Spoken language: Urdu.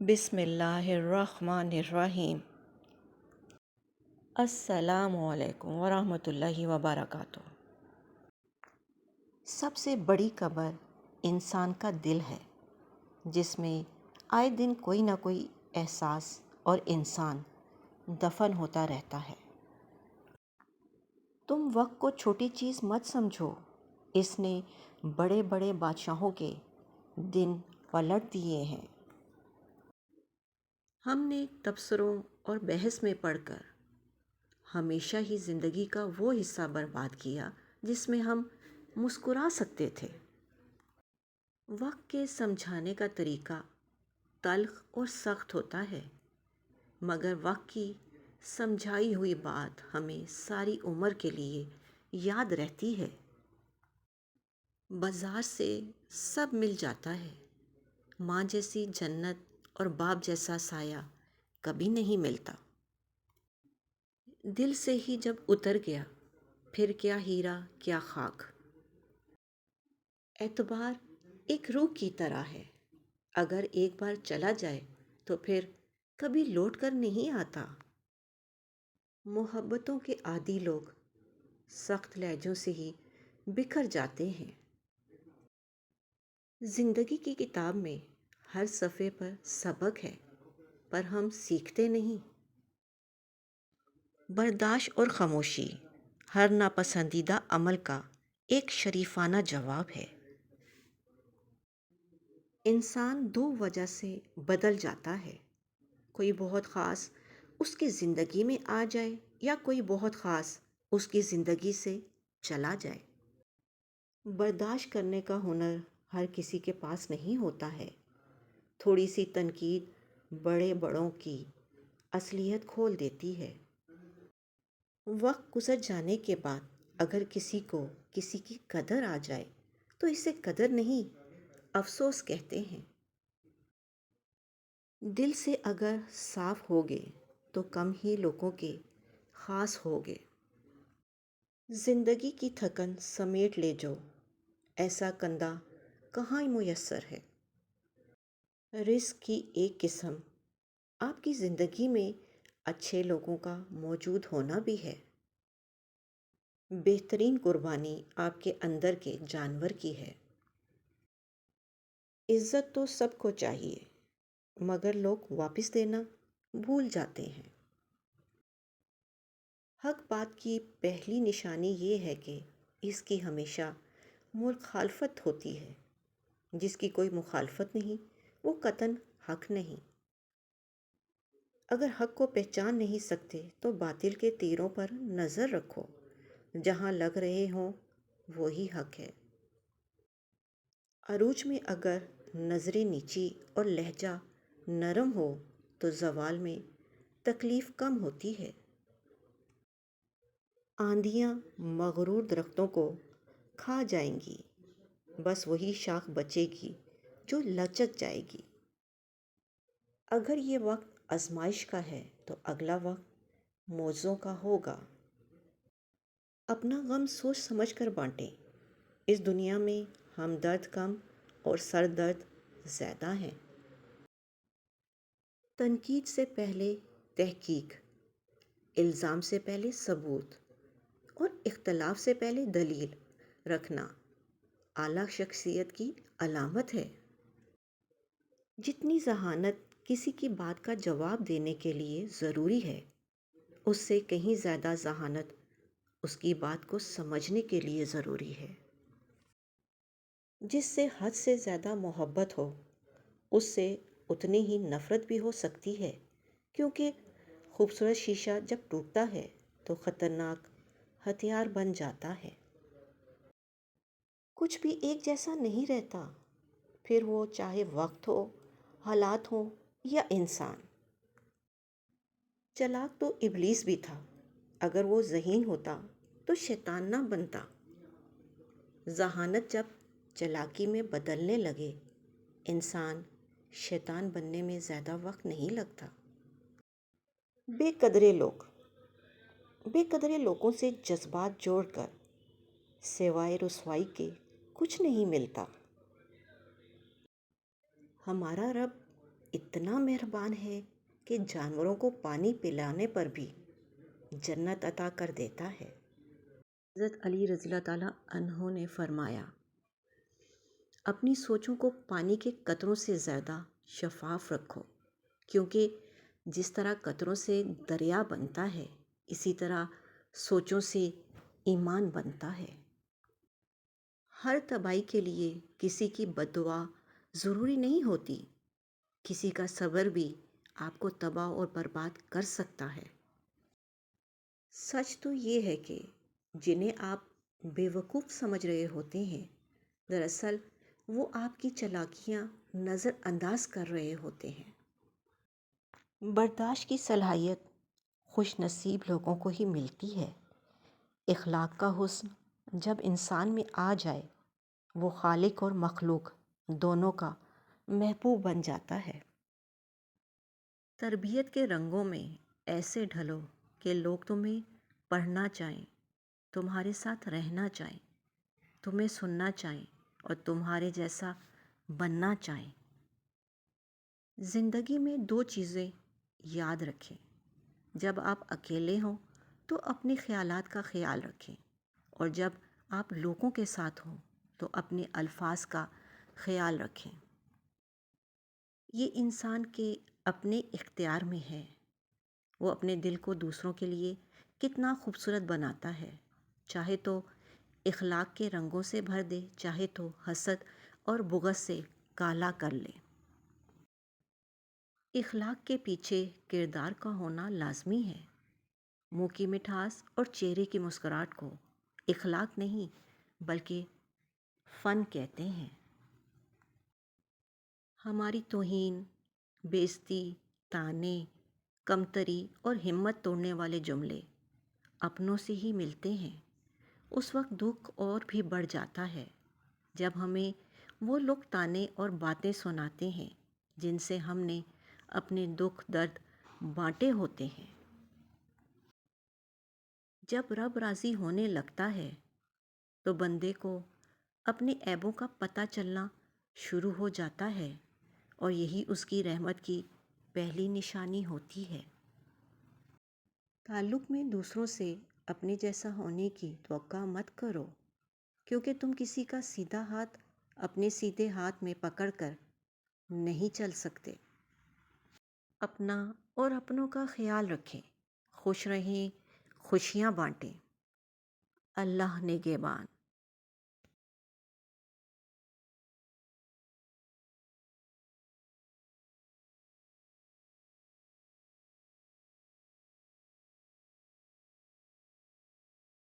بسم اللہ الرحمن الرحیم۔ السلام علیکم ورحمۃ اللہ وبرکاتہ۔ سب سے بڑی قبر انسان کا دل ہے، جس میں آئے دن کوئی نہ کوئی احساس اور انسان دفن ہوتا رہتا ہے۔ تم وقت کو چھوٹی چیز مت سمجھو، اس نے بڑے بڑے بادشاہوں کے دن پلٹ دیے ہیں۔ ہم نے تبصروں اور بحث میں پڑھ کر ہمیشہ ہی زندگی کا وہ حصہ برباد کیا جس میں ہم مسکرا سکتے تھے۔ وقت کے سمجھانے کا طریقہ تلخ اور سخت ہوتا ہے، مگر وقت کی سمجھائی ہوئی بات ہمیں ساری عمر کے لیے یاد رہتی ہے۔ بازار سے سب مل جاتا ہے، ماں جیسی جنت اور باپ جیسا سایہ کبھی نہیں ملتا۔ دل سے ہی جب اتر گیا، پھر کیا ہیرا کیا خاک۔ اعتبار ایک روح کی طرح ہے، اگر ایک بار چلا جائے تو پھر کبھی لوٹ کر نہیں آتا۔ محبتوں کے عادی لوگ سخت لہجوں سے ہی بکھر جاتے ہیں۔ زندگی کی کتاب میں ہر صفحے پر سبق ہے، پر ہم سیکھتے نہیں۔ برداشت اور خاموشی ہر ناپسندیدہ عمل کا ایک شریفانہ جواب ہے۔ انسان دو وجہ سے بدل جاتا ہے، کوئی بہت خاص اس کی زندگی میں آ جائے یا کوئی بہت خاص اس کی زندگی سے چلا جائے۔ برداشت کرنے کا ہنر ہر کسی کے پاس نہیں ہوتا ہے۔ تھوڑی سی تنقید بڑے بڑوں کی اصلیت کھول دیتی ہے۔ وقت گزر جانے کے بعد اگر کسی کو کسی کی قدر آ جائے تو اسے قدر نہیں، افسوس کہتے ہیں۔ دل سے اگر صاف ہوگے تو کم ہی لوگوں کے خاص ہوگے۔ زندگی کی تھکن سمیٹ لے جو، ایسا کندھا کہاں میسر ہے۔ رزق کی ایک قسم آپ کی زندگی میں اچھے لوگوں کا موجود ہونا بھی ہے۔ بہترین قربانی آپ کے اندر کے جانور کی ہے۔ عزت تو سب کو چاہیے، مگر لوگ واپس دینا بھول جاتے ہیں۔ حق بات کی پہلی نشانی یہ ہے کہ اس کی ہمیشہ مخالفت ہوتی ہے۔ جس کی کوئی مخالفت نہیں وہ قطعاً حق نہیں۔ اگر حق کو پہچان نہیں سکتے تو باطل کے تیروں پر نظر رکھو، جہاں لگ رہے ہوں وہی حق ہے۔ عروج میں اگر نظریں نیچی اور لہجہ نرم ہو تو زوال میں تکلیف کم ہوتی ہے۔ آندھیاں مغرور درختوں کو کھا جائیں گی، بس وہی شاخ بچے گی جو لچک جائے گی۔ اگر یہ وقت آزمائش کا ہے تو اگلا وقت معجزوں کا ہوگا۔ اپنا غم سوچ سمجھ کر بانٹیں، اس دنیا میں ہمدرد کم اور سر درد زیادہ ہیں۔ تنقید سے پہلے تحقیق، الزام سے پہلے ثبوت اور اختلاف سے پہلے دلیل رکھنا اعلیٰ شخصیت کی علامت ہے۔ جتنی ذہانت کسی کی بات کا جواب دینے کے لیے ضروری ہے، اس سے کہیں زیادہ ذہانت اس کی بات کو سمجھنے کے لیے ضروری ہے۔ جس سے حد سے زیادہ محبت ہو، اس سے اتنی ہی نفرت بھی ہو سکتی ہے، کیونکہ خوبصورت شیشہ جب ٹوٹتا ہے تو خطرناک ہتھیار بن جاتا ہے۔ کچھ بھی ایک جیسا نہیں رہتا، پھر وہ چاہے وقت ہو، حالات ہوں یا انسان۔ چلاک تو ابلیس بھی تھا، اگر وہ ذہین ہوتا تو شیطان نہ بنتا۔ ذہانت جب چلاکی میں بدلنے لگے، انسان شیطان بننے میں زیادہ وقت نہیں لگتا۔ بے قدرے لوگوں سے جذبات جوڑ کر سوائے رسوائی کے کچھ نہیں ملتا۔ ہمارا رب اتنا مہربان ہے کہ جانوروں کو پانی پلانے پر بھی جنت عطا کر دیتا ہے۔ حضرت علی رضی اللہ تعالیٰ عنہ نے فرمایا، اپنی سوچوں کو پانی کے قطروں سے زیادہ شفاف رکھو، کیونکہ جس طرح قطروں سے دریا بنتا ہے، اسی طرح سوچوں سے ایمان بنتا ہے۔ ہر تباہی کے لیے کسی کی بد دعا ضروری نہیں ہوتی، کسی کا صبر بھی آپ کو تباہ اور برباد کر سکتا ہے۔ سچ تو یہ ہے کہ جنہیں آپ بے وقوف سمجھ رہے ہوتے ہیں، دراصل وہ آپ کی چالاکیاں نظر انداز کر رہے ہوتے ہیں۔ برداشت کی صلاحیت خوش نصیب لوگوں کو ہی ملتی ہے۔ اخلاق کا حسن جب انسان میں آ جائے، وہ خالق اور مخلوق دونوں کا محبوب بن جاتا ہے۔ تربیت کے رنگوں میں ایسے ڈھلو کہ لوگ تمہیں پڑھنا چاہیں، تمہارے ساتھ رہنا چاہیں، تمہیں سننا چاہیں اور تمہارے جیسا بننا چاہیں۔ زندگی میں دو چیزیں یاد رکھیں، جب آپ اکیلے ہوں تو اپنے خیالات کا خیال رکھیں، اور جب آپ لوگوں کے ساتھ ہوں تو اپنے الفاظ کا خیال رکھیں۔ یہ انسان کے اپنے اختیار میں ہے، وہ اپنے دل کو دوسروں کے لیے کتنا خوبصورت بناتا ہے، چاہے تو اخلاق کے رنگوں سے بھر دے، چاہے تو حسد اور بغض سے کالا کر لے۔ اخلاق کے پیچھے کردار کا ہونا لازمی ہے۔ منہ کی مٹھاس اور چہرے کی مسکراہٹ کو اخلاق نہیں بلکہ فن کہتے ہیں۔ ہماری توہین، بے عزتی، طعنے، کمتری اور ہمت توڑنے والے جملے اپنوں سے ہی ملتے ہیں۔ اس وقت دکھ اور بھی بڑھ جاتا ہے جب ہمیں وہ لوگ طعنے اور باتیں سناتے ہیں جن سے ہم نے اپنے دکھ درد بانٹے ہوتے ہیں۔ جب رب راضی ہونے لگتا ہے تو بندے کو اپنے عیبوں کا پتہ چلنا شروع ہو جاتا ہے، اور یہی اس کی رحمت کی پہلی نشانی ہوتی ہے۔ تعلق میں دوسروں سے اپنے جیسا ہونے کی توقع مت کرو، کیونکہ تم کسی کا سیدھا ہاتھ اپنے سیدھے ہاتھ میں پکڑ کر نہیں چل سکتے۔ اپنا اور اپنوں کا خیال رکھیں، خوش رہیں، خوشیاں بانٹیں۔ اللہ نگہبان۔